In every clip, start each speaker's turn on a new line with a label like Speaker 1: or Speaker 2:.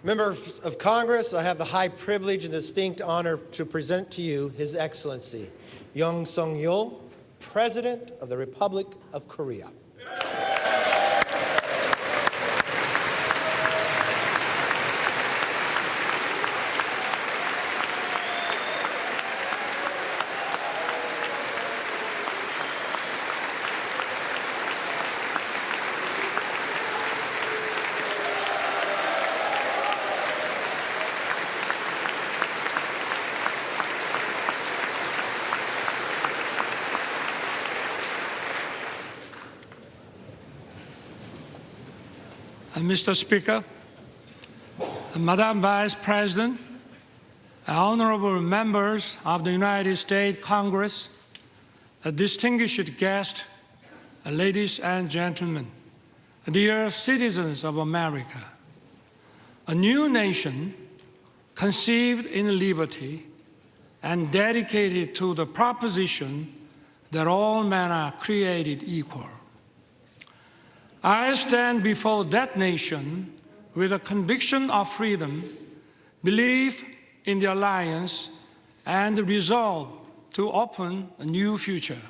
Speaker 1: Members of Congress, I have the high privilege and distinct honor to present to you His Excellency Young Sung-yeol, President of the Republic of Korea.
Speaker 2: Mr. Speaker, Madam Vice President, honorable members of the United States Congress, distinguished guests, ladies and gentlemen, dear citizens of America, a new nation conceived in liberty and dedicated to the proposition that all men are created equal. I stand before that nation with a conviction of freedom, belief in the alliance, and the resolve to open a new future.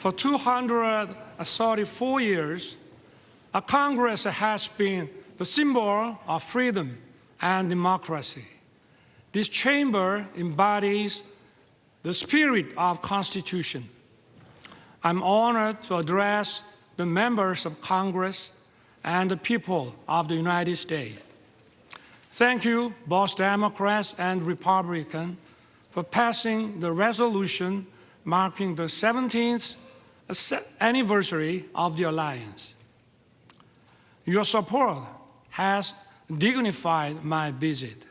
Speaker 2: For 234 years, our Congress has been the symbol of freedom and democracy. This chamber embodies the spirit of Constitution. I'm honored to address the members of Congress and the people of the United States. Thank you, both Democrats and Republicans, for passing the resolution marking the 17th anniversary of the alliance. Your support has dignified my visit.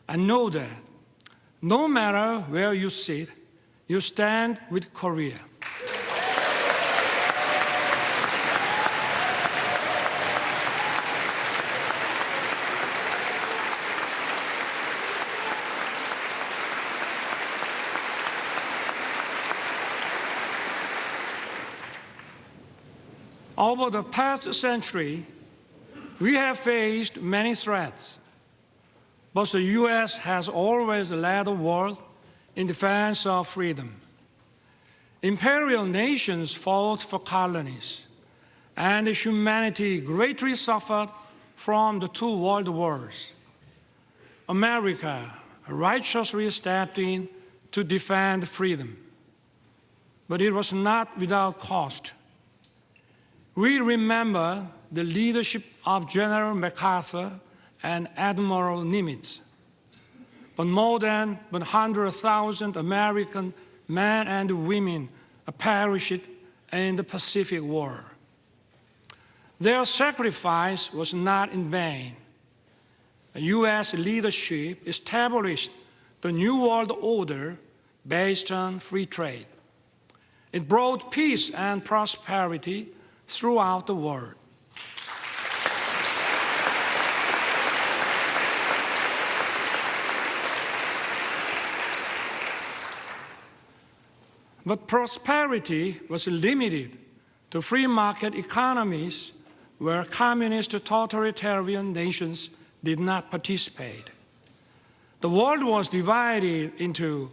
Speaker 2: I know that no matter where you sit, you stand with Korea. Over the past century, we have faced many threats, but the U.S. has always led the world in defense of freedom. Imperial nations fought for colonies, and humanity greatly suffered from the two world wars. America righteously stepped in to defend freedom, but it was not without cost. We remember the leadership of General MacArthur and Admiral Nimitz, but more than 100,000 American men and women perished in the Pacific War. Their sacrifice was not in vain. U.S. leadership established the New World Order based on free trade. It brought peace and prosperity throughout the world. But prosperity was limited to free market economies where communist totalitarian nations did not participate. The world was divided into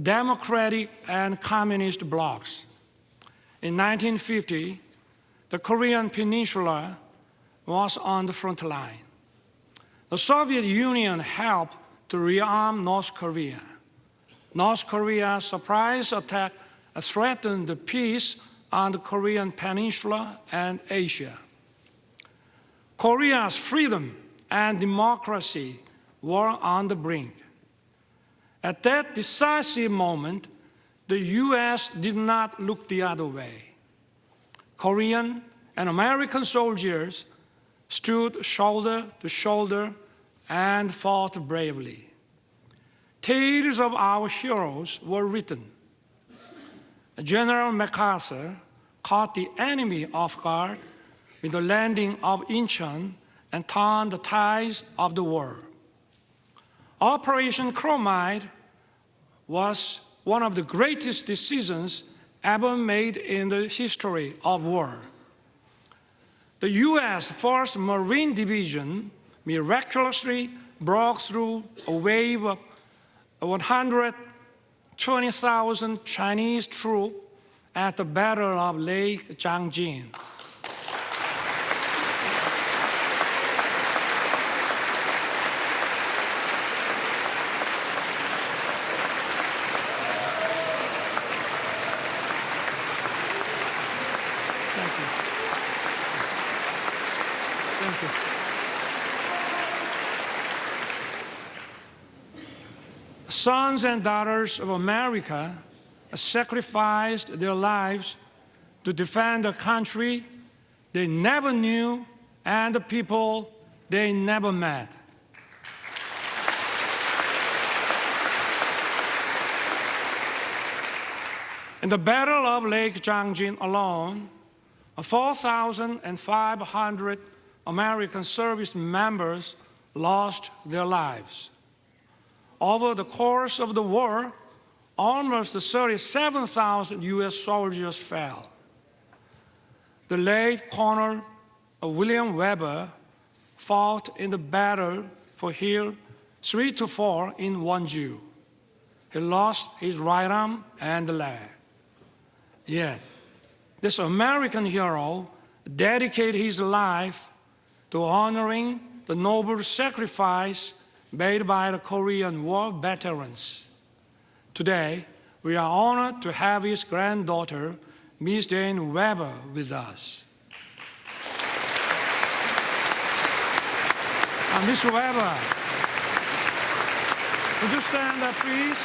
Speaker 2: democratic and communist blocs. In 1950, the Korean Peninsula was on the front line. The Soviet Union helped to rearm North Korea. North Korea's surprise attack threatened the peace on the Korean Peninsula and Asia. Korea's freedom and democracy were on the brink. At that decisive moment, the U.S. did not look the other way. Korean and American soldiers stood shoulder to shoulder and fought bravely. Tales of our heroes were written. General MacArthur caught the enemy off guard with the landing of Incheon and turned the tides of the war. Operation Chromite was one of the greatest decisions ever made in the history of war. The U.S. 1st Marine Division miraculously broke through a wave of 120,000 Chinese troops at the Battle of Lake Changjin. Sons and daughters of America sacrificed their lives to defend a country they never knew and the people they never met. In the Battle of Lake Changjin alone, 4,500 American service members lost their lives. Over the course of the war, almost 37,000 U.S. soldiers fell. The late Colonel William Weber fought in the battle for Hill 3 to 4 in Wonju. He lost his right arm and leg. Yet, this American hero dedicated his life to honoring the noble sacrifice made by the Korean War veterans. Today, we are honored to have his granddaughter, Ms. Jane Weber, with us. Ms. Weber, would you stand up, please?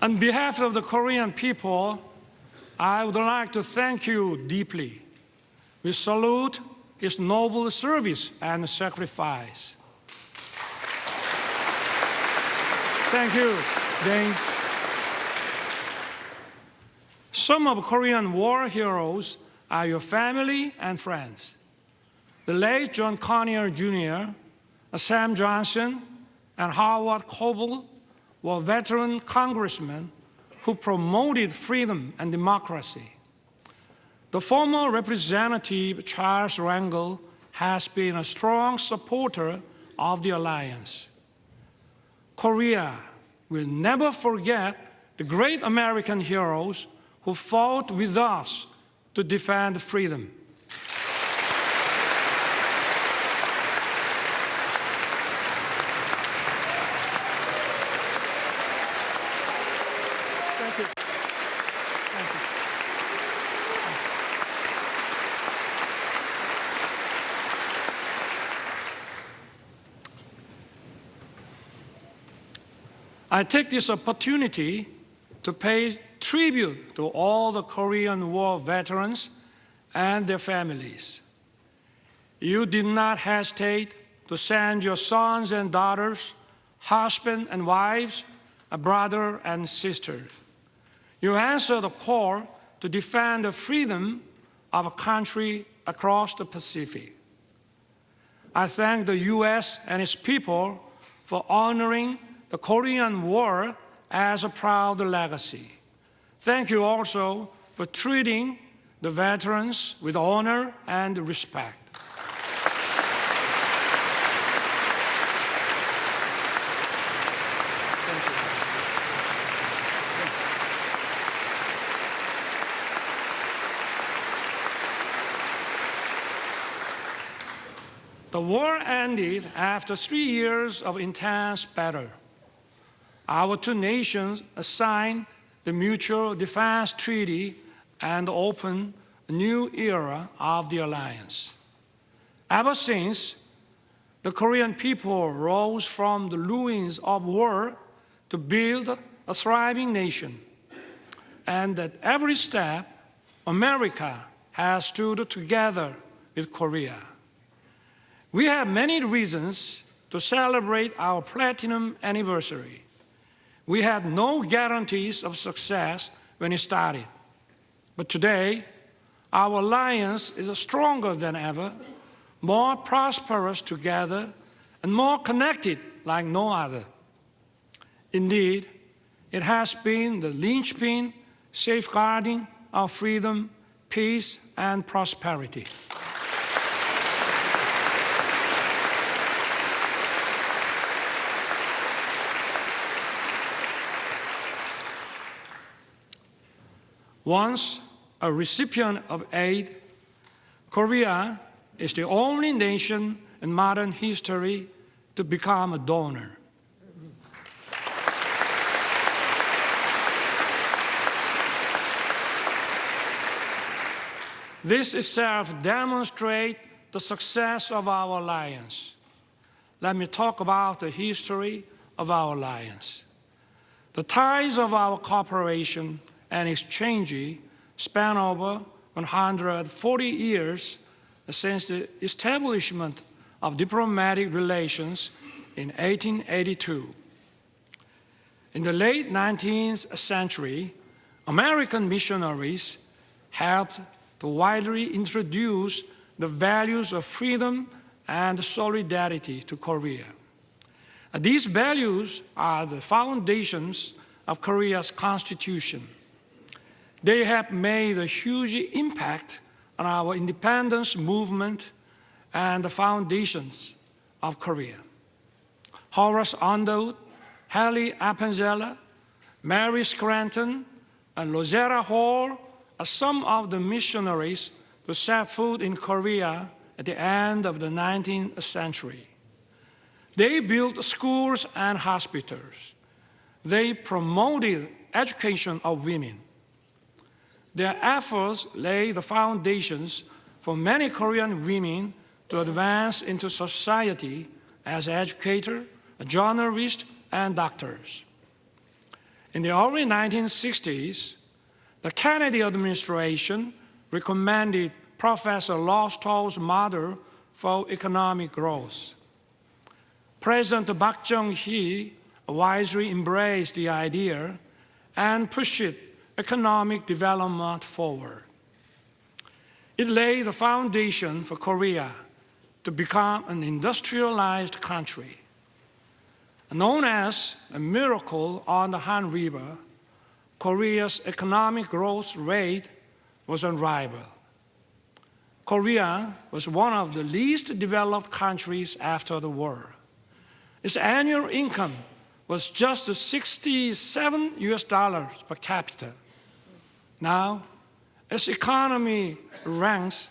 Speaker 2: On behalf of the Korean people, I would like to thank you deeply. We salute his noble service and sacrifice. Thank you, Dane. Some of Korean war heroes are your family and friends. The late John Conyers Jr., Sam Johnson, and Howard Coble were veteran congressmen who promoted freedom and democracy. The former Representative Charles Rangel has been a strong supporter of the alliance. Korea will never forget the great American heroes who fought with us to defend freedom. I take this opportunity to pay tribute to all the Korean War veterans and their families. You did not hesitate to send your sons and daughters, husbands and wives, brothers and sisters. You answered the call to defend the freedom of a country across the Pacific. I thank the U.S. and its people for honoring the Korean War as a proud legacy. Thank you also for treating the veterans with honor and respect. The war ended after 3 years of intense battle. Our two nations signed the Mutual Defense Treaty and opened a new era of the alliance. Ever since, the Korean people rose from the ruins of war to build a thriving nation, and at every step, America has stood together with Korea. We have many reasons to celebrate our platinum anniversary. We had no guarantees of success when it started. But today, our alliance is stronger than ever, more prosperous together, and more connected like no other. Indeed, it has been the linchpin safeguarding our freedom, peace, and prosperity. Once a recipient of aid, Korea is the only nation in modern history to become a donor. This itself demonstrates the success of our alliance. Let me talk about the history of our alliance. The ties of our cooperation and exchange span over 140 years since the establishment of diplomatic relations in 1882. In the late 19th century, American missionaries helped to widely introduce the values of freedom and solidarity to Korea. These values are the foundations of Korea's constitution. They have made a huge impact on our independence movement and the foundations of Korea. Horace Underwood, Hallie Appenzeller, Mary Scranton, and Rosetta Hall are some of the missionaries who set foot in Korea at the end of the 19th century. They built schools and hospitals. They promoted education of women. Their efforts laid the foundations for many Korean women to advance into society as educators, journalists, and doctors. In the early 1960s, the Kennedy administration recommended Professor Lowstow's model for economic growth. President Park Chung-hee wisely embraced the idea and pushed economic development forward. It laid the foundation for Korea to become an industrialized country. Known as a miracle on the Han River, Korea's economic growth rate was unrivaled. Korea was one of the least developed countries after the war. Its annual income was just $67 per capita. Now, its economy ranks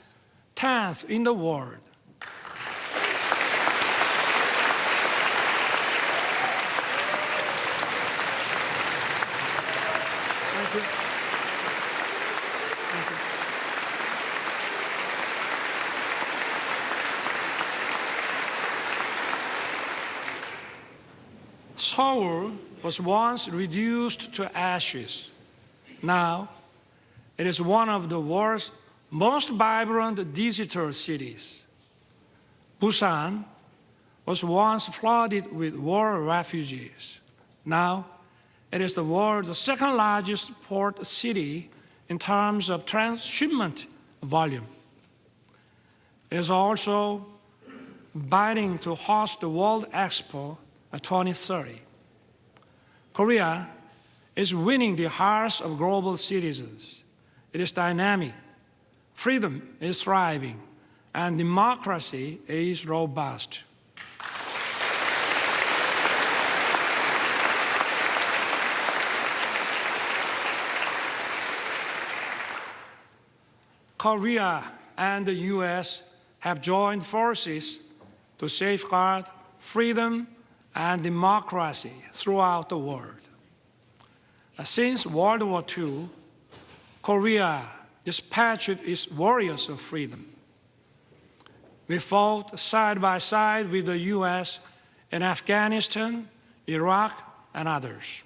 Speaker 2: 10th in the world. Thank you. Thank you. Seoul was once reduced to ashes. Now, it is one of the world's most vibrant digital cities. Busan was once flooded with war refugees. Now, it is the world's second largest port city in terms of transshipment volume. It is also bidding to host the World Expo 2030. Korea is winning the hearts of global citizens. It is dynamic, freedom is thriving, and democracy is robust. Korea and the U.S. have joined forces to safeguard freedom and democracy throughout the world. Since World War II, Korea dispatched its warriors of freedom. We fought side by side with the U.S. in Afghanistan, Iraq, and others.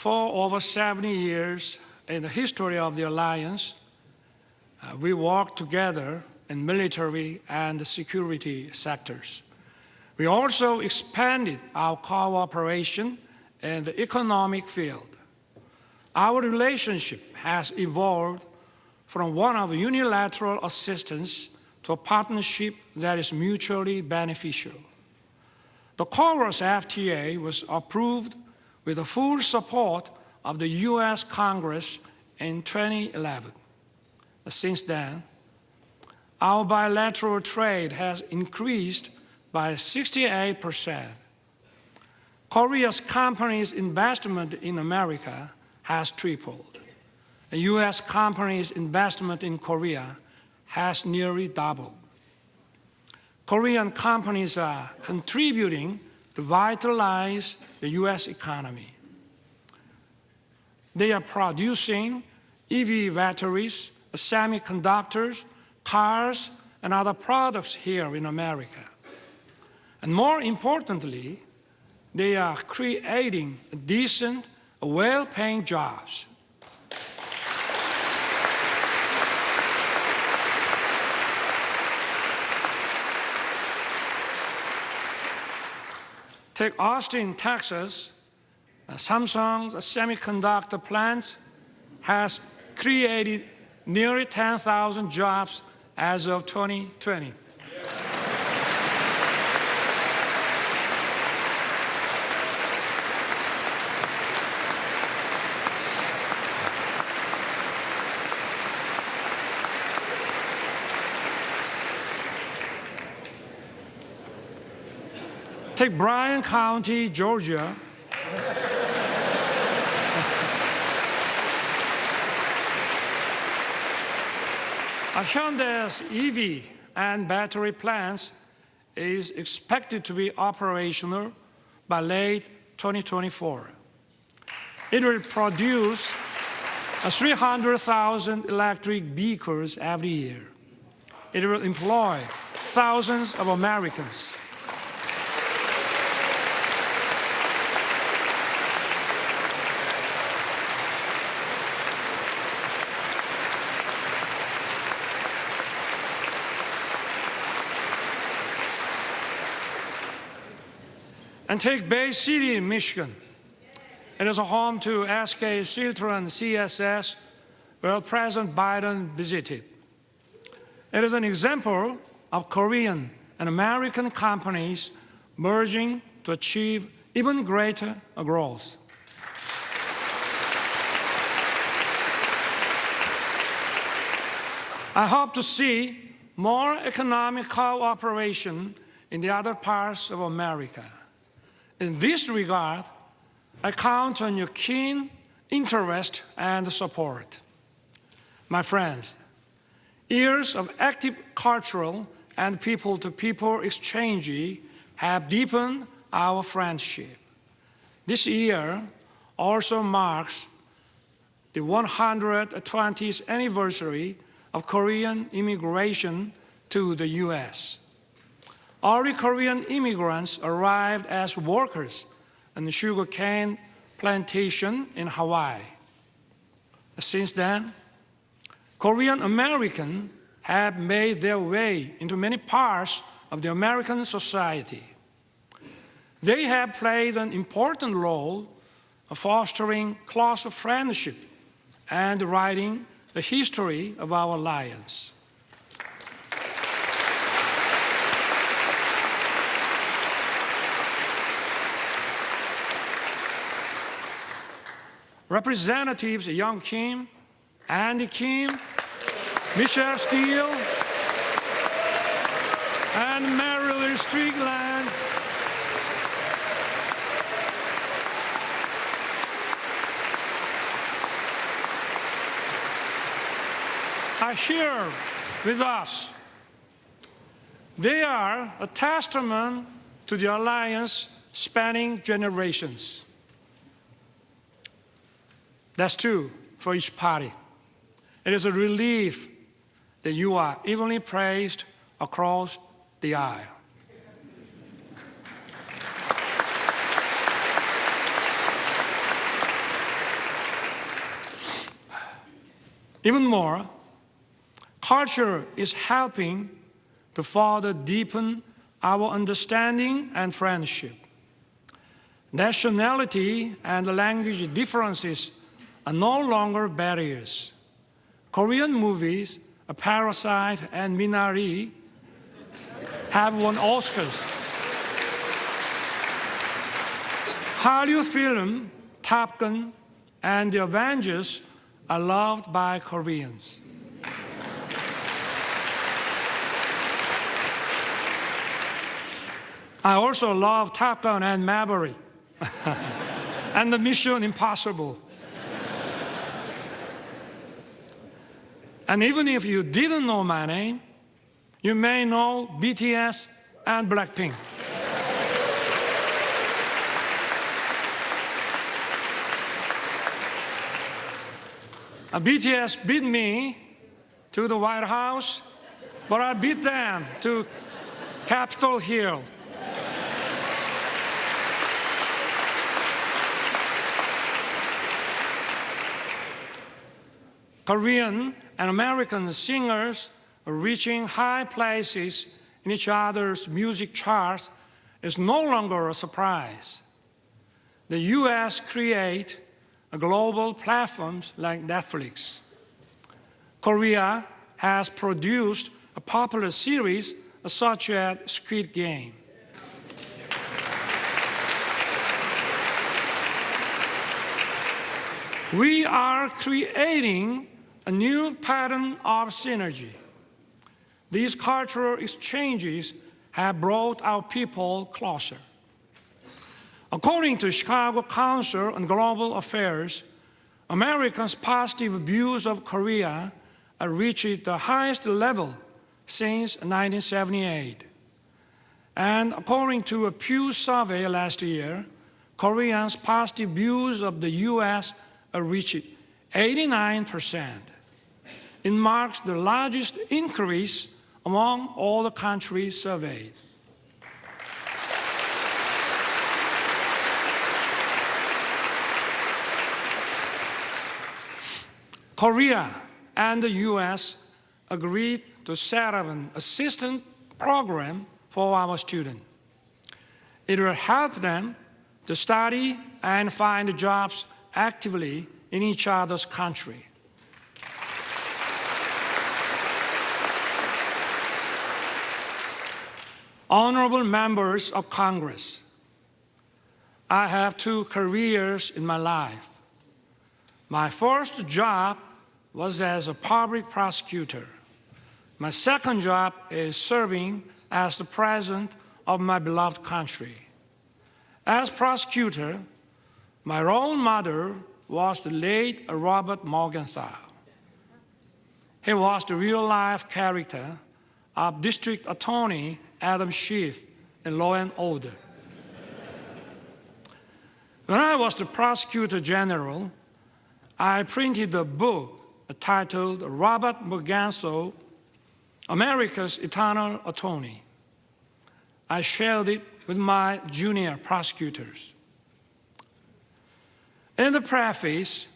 Speaker 2: For over 70 years in the history of the alliance, we worked together in military and security sectors. We also expanded our cooperation in the economic field. Our relationship has evolved from one of unilateral assistance to a partnership that is mutually beneficial. The Chorus FTA was approved with the full support of the U.S. Congress in 2011. Since then, our bilateral trade has increased by 68%. Korea's companies' investment in America has tripled. The U.S. companies' investment in Korea has nearly doubled. Korean companies are contributing to vitalize the U.S. economy. They are producing EV batteries, semiconductors, cars, and other products here in America. And more importantly, they are creating decent, well-paying jobs. Take Austin, Texas. Samsung's semiconductor plant has created nearly 10,000 jobs as of 2020. Take Bryan County, Georgia. Hyundai's EV and battery plants is expected to be operational by late 2024. It will produce 300,000 electric vehicles every year. It will employ thousands of Americans. And take Bay City, Michigan. It is a home to SK Siltron CSS, where President Biden visited. It is an example of Korean and American companies merging to achieve even greater growth. I hope to see more economic cooperation in the other parts of America. In this regard, I count on your keen interest and support. My friends, years of active cultural and people-to-people exchange have deepened our friendship. This year also marks the 120th anniversary of Korean immigration to the U.S. Early Korean immigrants arrived as workers on the sugarcane plantation in Hawaii. Since then, Korean Americans have made their way into many parts of the American society. They have played an important role of fostering close friendship and writing the history of our alliance. Representatives Young Kim, Andy Kim, Michelle Steele, and Marilyn Strickland are here with us. They are a testament to the alliance spanning generations. That's true for each party. It is a relief that you are evenly praised across the aisle. Even more, culture is helping to further deepen our understanding and friendship. Nationality and language differences are no longer barriers. Korean movies, Parasite and Minari, have won Oscars. Hallyu film, Top Gun, and The Avengers are loved by Koreans. I also love Top Gun and Maverick and the Mission Impossible. And even if you didn't know my name, you may know BTS and Blackpink. BTS beat me to the White House, but I beat them to Capitol Hill. Korean and American singers are reaching high places in each other's music charts is no longer a surprise. The U.S. create global platforms like Netflix. Korea has produced a popular series such as Squid Game. We are creating a new pattern of synergy. These cultural exchanges have brought our people closer. According to Chicago Council on Global Affairs, Americans' positive views of Korea reached the highest level since 1978. And according to a Pew survey last year, Koreans' positive views of the U.S. reached 89%. It marks the largest increase among all the countries surveyed. Korea and the U.S. agreed to set up an assistance program for our students. It will help them to study and find jobs actively in each other's country. Honorable members of Congress, I have two careers in my life. My first job was as a public prosecutor. My second job is serving as the president of my beloved country. As prosecutor, my role model was the late Robert Morgenthau. He was the real-life character of District Attorney Adam Schiff in Law and Order. When I was the Prosecutor General, I printed a book titled Robert Morgenthau, America's Eternal Attorney. I shared it with my junior prosecutors. In the preface,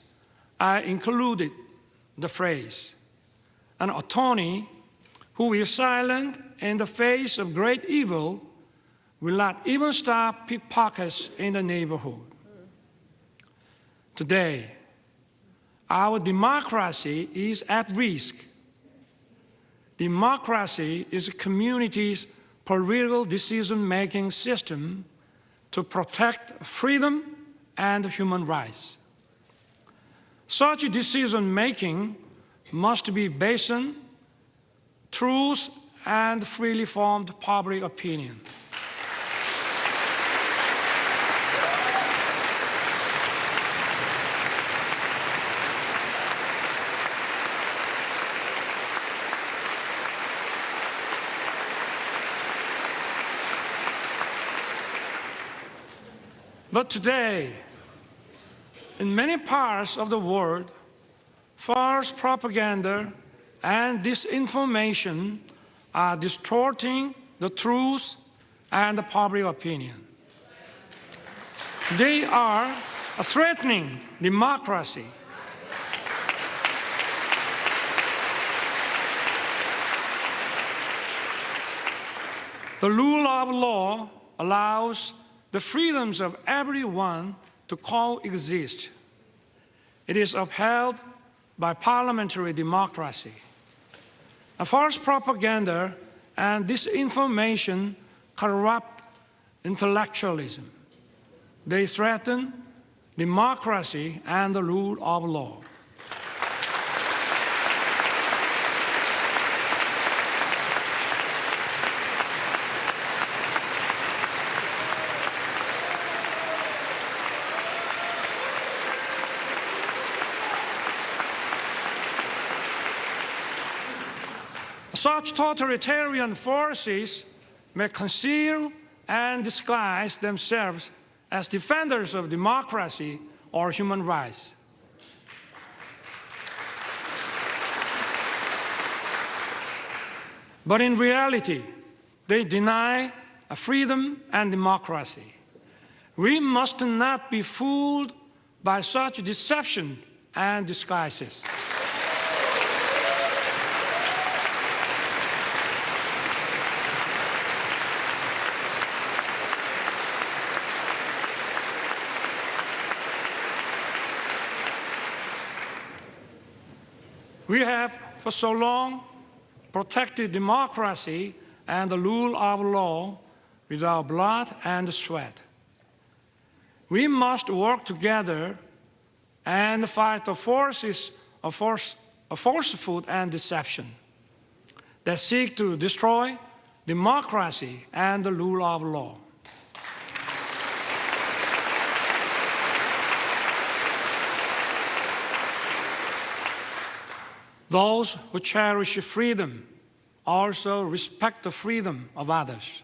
Speaker 2: I included the phrase, an attorney who is silent in the face of great evil will not even stop pickpockets in the neighborhood. Today, our democracy is at risk. Democracy is a community's political decision-making system to protect freedom and human rights. Such decision-making must be based on truth and freely formed public opinion. But today, in many parts of the world, false propaganda and disinformation are distorting the truth and the public opinion. They are threatening democracy. The rule of law allows the freedoms of everyone to coexist. It is upheld by parliamentary democracy. False propaganda and disinformation corrupt intellectualism. They threaten democracy and the rule of law. Such totalitarian forces may conceal and disguise themselves as defenders of democracy or human rights. But in reality, they deny freedom and democracy. We must not be fooled by such deception and disguises. We have for so long protected democracy and the rule of law with our blood and sweat. We must work together and fight the forces of falsehood and deception that seek to destroy democracy and the rule of law. Those who cherish freedom also respect the freedom of others.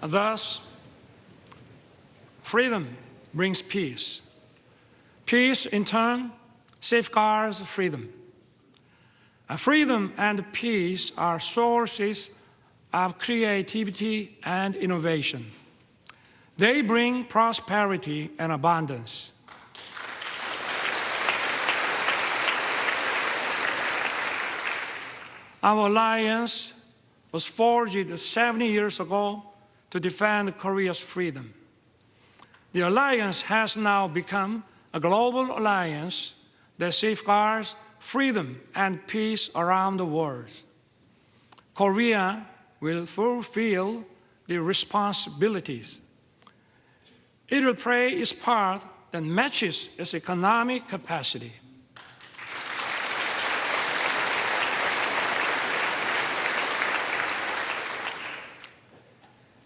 Speaker 2: Thus, freedom brings peace. Peace, in turn, safeguards freedom. Freedom and peace are sources of creativity and innovation. They bring prosperity and abundance. Our alliance was forged 70 years ago to defend Korea's freedom. The alliance has now become a global alliance that safeguards freedom and peace around the world. Korea will fulfill the responsibilities. It will play its part that matches its economic capacity.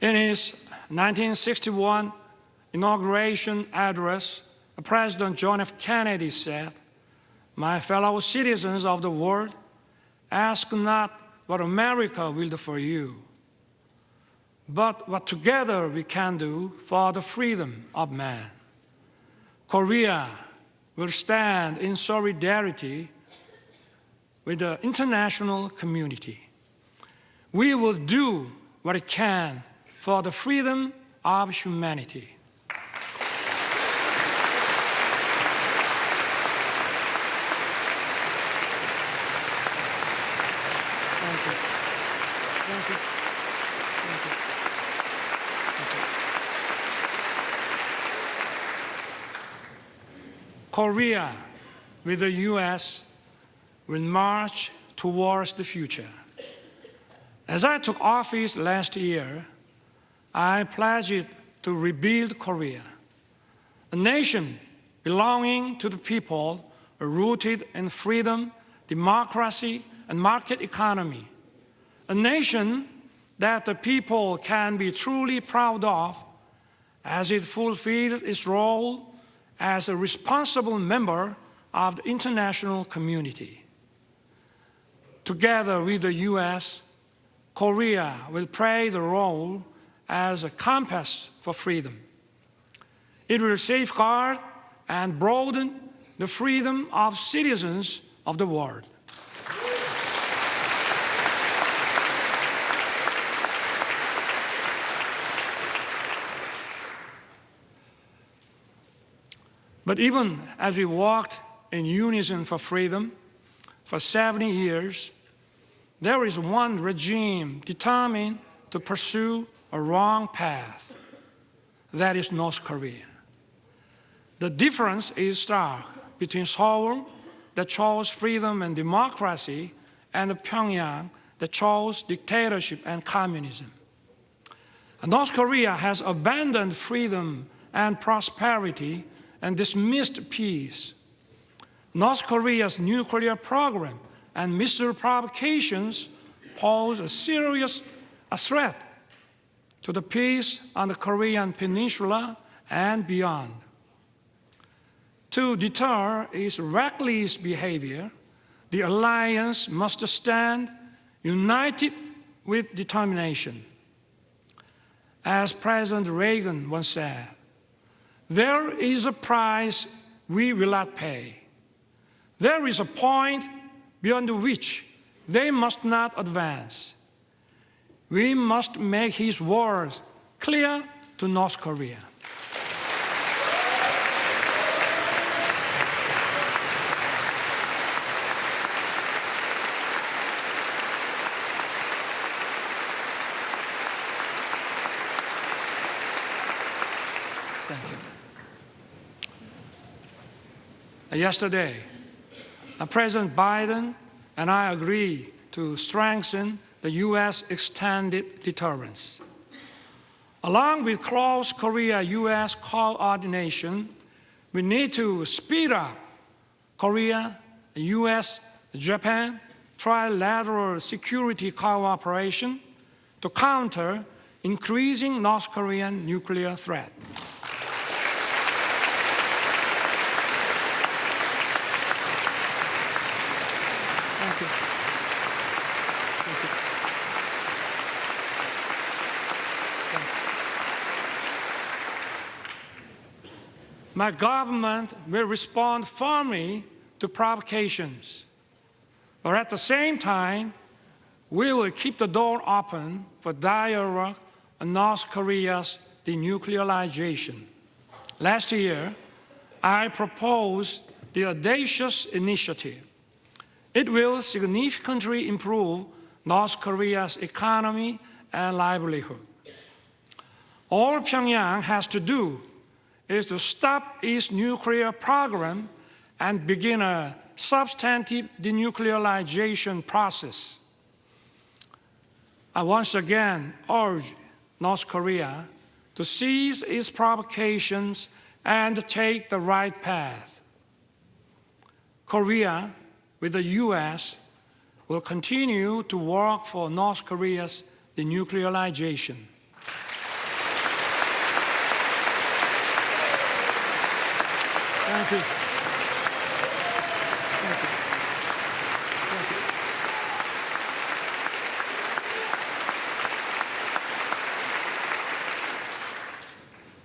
Speaker 2: In his 1961 inauguration address, President John F. Kennedy said, "My fellow citizens of the world, ask not what America will do for you, but what together we can do for the freedom of man. Korea will stand in solidarity with the international community. We will do what it can for the freedom of humanity." Korea, with the U.S., will march towards the future. As I took office last year, I pledged to rebuild Korea, a nation belonging to the people, rooted in freedom, democracy, and market economy, a nation that the people can be truly proud of as it fulfills its role as a responsible member of the international community. Together with the U.S., Korea will play the role as a compass for freedom. It will safeguard and broaden the freedom of citizens of the world. But even as we walked in unison for freedom for 70 years, there is one regime determined to pursue a wrong path. That is North Korea. The difference is stark between Seoul, that chose freedom and democracy, and Pyongyang, that chose dictatorship and communism. North Korea has abandoned freedom and prosperity and dismissed peace. North Korea's nuclear program and missile provocations pose a serious threat to the peace on the Korean peninsula and beyond. To deter its reckless behavior, the alliance must stand united with determination. As President Reagan once said, there is a price we will not pay. There is a point beyond which they must not advance. We must make his words clear to North Korea. Thank you. Yesterday, President Biden and I agreed to strengthen the U.S. extended deterrence. Along with close Korea-U.S. coordination, we need to speed up Korea, U.S., Japan trilateral security cooperation to counter increasing North Korean nuclear threat. Thank you. Thank you. My government will respond firmly to provocations, but at the same time, we will keep the door open for dialogue on North Korea's denuclearization. Last year, I proposed the audacious initiative. It will significantly improve North Korea's economy and livelihood. All Pyongyang has to do is to stop its nuclear program and begin a substantive denuclearization process. I once again urge North Korea to cease its provocations and take the right path. Korea, with the U.S., will continue to work for North Korea's denuclearization. Thank you. Thank you. Thank you.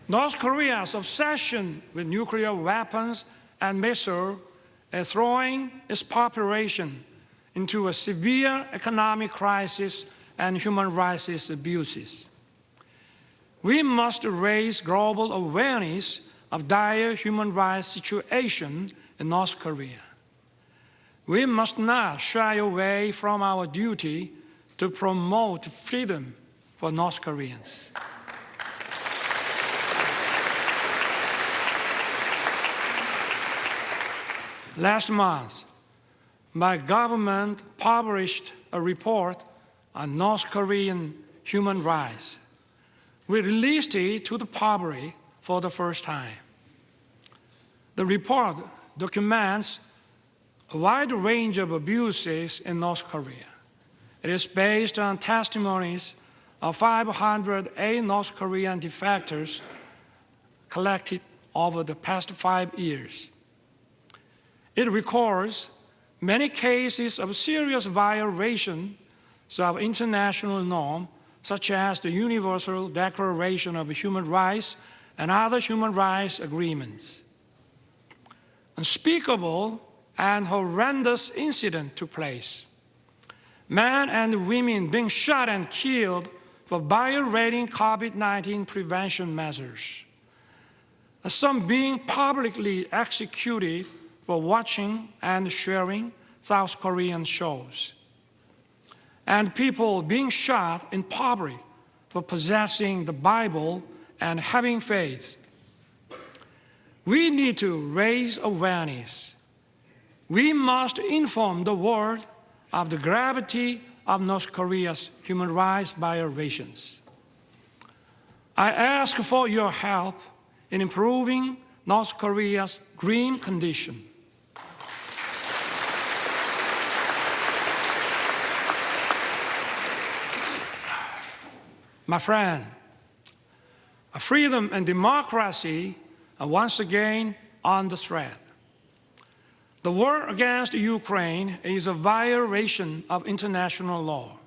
Speaker 2: North Korea's obsession with nuclear weapons and missiles is throwing its population into a severe economic crisis and human rights abuses. We must raise global awareness of dire human rights situation in North Korea. We must not shy away from our duty to promote freedom for North Koreans. Last month, my government published a report on North Korean human rights. We released it to the public for the first time. The report documents a wide range of abuses in North Korea. It is based on testimonies of 508 North Korean defectors collected over the past 5 years. It records many cases of serious violations of international norms, such as the Universal Declaration of Human Rights and other human rights agreements. Unspeakable and horrendous incidents took place. Men and women being shot and killed for violating COVID-19 prevention measures. some being publicly executed for watching and sharing South Korean shows, and people being shot in public for possessing the Bible and having faith. We need to raise awareness. We must inform the world of the gravity of North Korea's human rights violations. I ask for your help in improving North Korea's grim condition. My friend, freedom and democracy are once again under threat. The war against Ukraine is a violation of international law.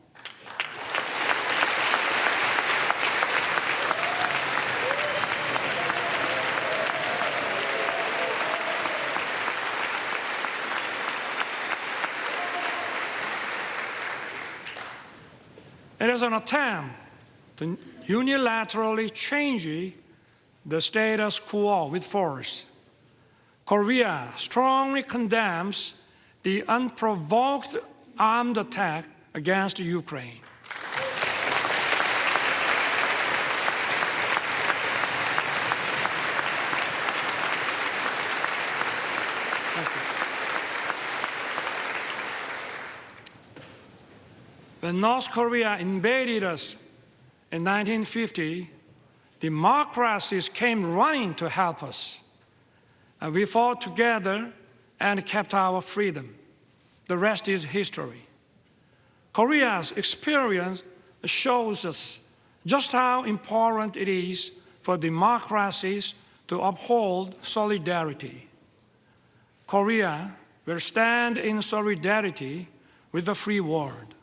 Speaker 2: It is an attempt to unilaterally change the status quo with force. Korea strongly condemns the unprovoked armed attack against Ukraine. When North Korea invaded us in 1950, democracies came running to help us. We fought together and kept our freedom. The rest is history. Korea's experience shows us just how important it is for democracies to uphold solidarity. Korea will stand in solidarity with the free world.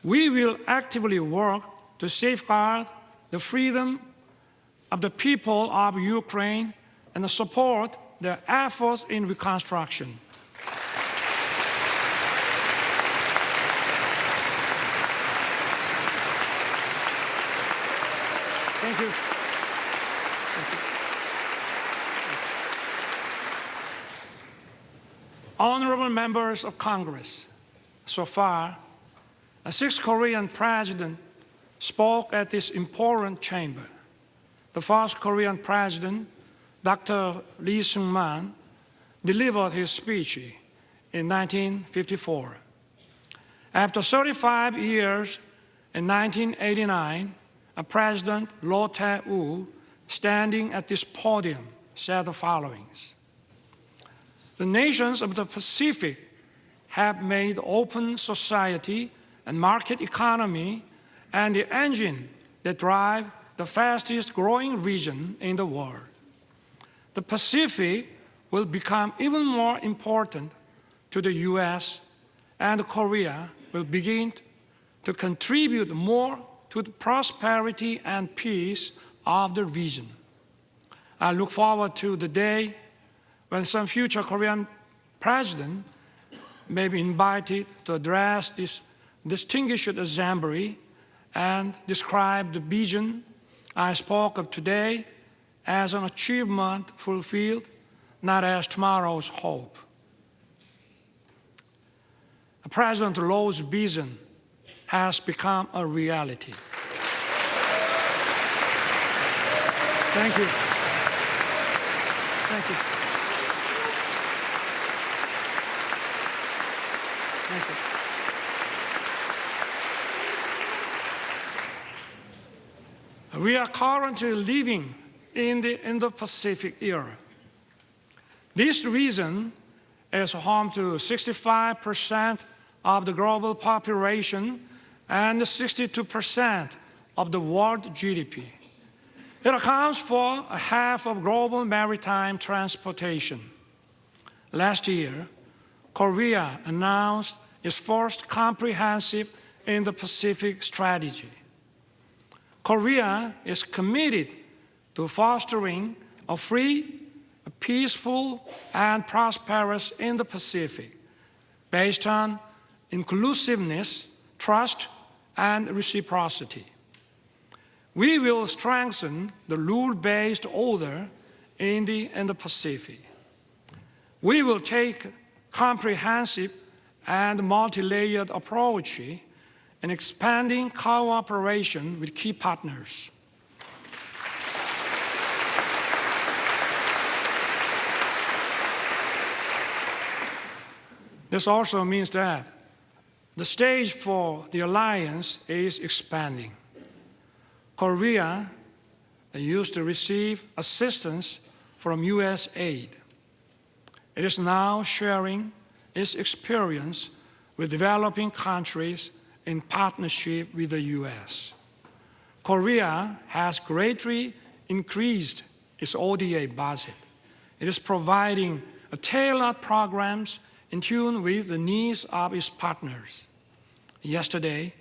Speaker 2: We will actively work to safeguard the freedom of the people of Ukraine and support their efforts in reconstruction. Thank you. Honorable members of Congress, so far, 6 Korean presidents spoke at this important chamber. The first Korean president, Dr. Lee Seung-man, delivered his speech in 1954. After 35 years, in 1989, President Roh Tae-woo, standing at this podium, said the following: "The nations of the Pacific have made open society and market economy and the engine that drive the fastest growing region in the world. The Pacific will become even more important to the U.S., and Korea will begin to contribute more to the prosperity and peace of the region. I look forward to the day when some future Korean president may be invited to address this distinguished assembly and describe the vision I spoke of today as an achievement fulfilled, not as tomorrow's hope." President Roh's vision has become a reality. Thank you. Thank you. Thank you. We are currently living in the Indo-Pacific era. This region is home to 65% of the global population and 62% of the world GDP. It accounts for half of global maritime transportation. Last year, Korea announced its first comprehensive Indo-Pacific strategy. Korea is committed to fostering a free, a peaceful, and prosperous Indo-Pacific based on inclusiveness, trust, and reciprocity. We will strengthen the rule-based order in the Indo-Pacific. We will take comprehensive and multi-layered approach in expanding cooperation with key partners. This also means that the stage for the alliance is expanding. Korea used to receive assistance from U.S. aid. It is now sharing its experience with developing countries in partnership with the U.S. Korea has greatly increased its ODA budget. It is providing tailored programs in tune with the needs of its partners. Yesterday,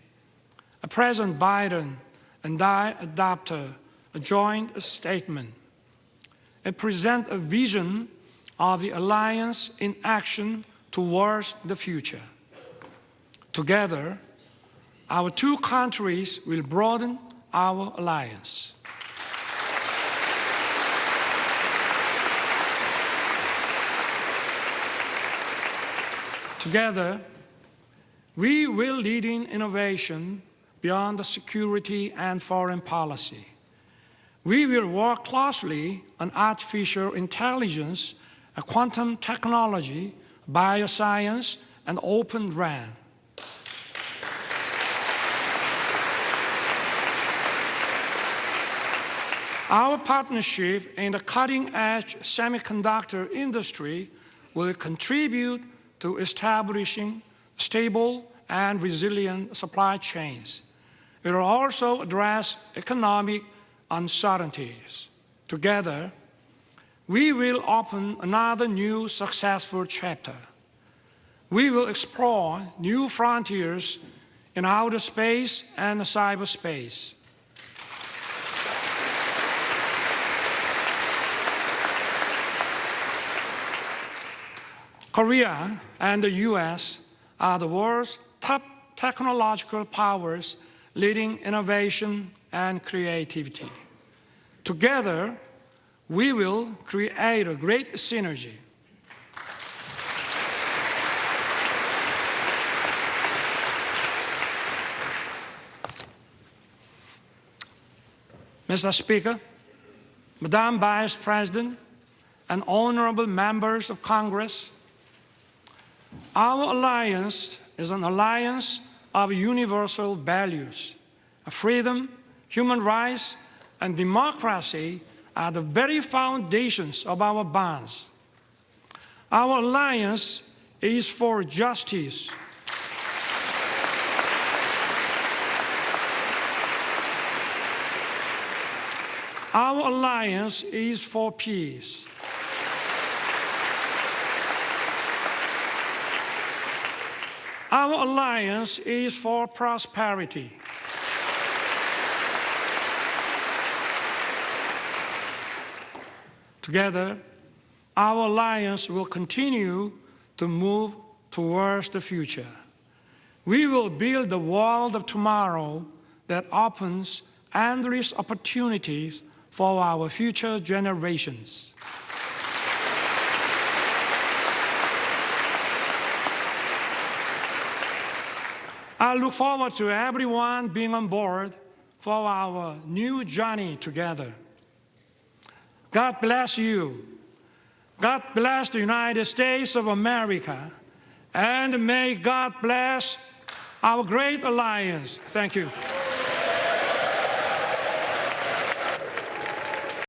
Speaker 2: President Biden and I adopted a joint statement. It presents a vision of the alliance in action towards the future. Together, our two countries will broaden our alliance. Together, we will lead in innovation beyond the security and foreign policy. We will work closely on artificial intelligence, quantum technology, bioscience, and open RAN. Our partnership in the cutting-edge semiconductor industry will contribute to establishing stable and resilient supply chains. It will also address economic uncertainties. Together, we will open another new successful chapter. We will explore new frontiers in outer space and cyberspace. Korea and the U.S. are the world's top technological powers leading innovation and creativity. Together, we will create a great synergy. Mr. Speaker, Madam Vice President, and honorable members of Congress, our alliance is an alliance of universal values. Freedom, human rights, and democracy are the very foundations of our bonds. Our alliance is for justice. Our alliance is for peace. Our alliance is for prosperity. Together, our alliance will continue to move towards the future. We will build the world of tomorrow that opens endless opportunities for our future generations. I look forward to everyone being on board for our new journey together. God bless you. God bless the United States of America. And may God bless our great alliance. Thank you.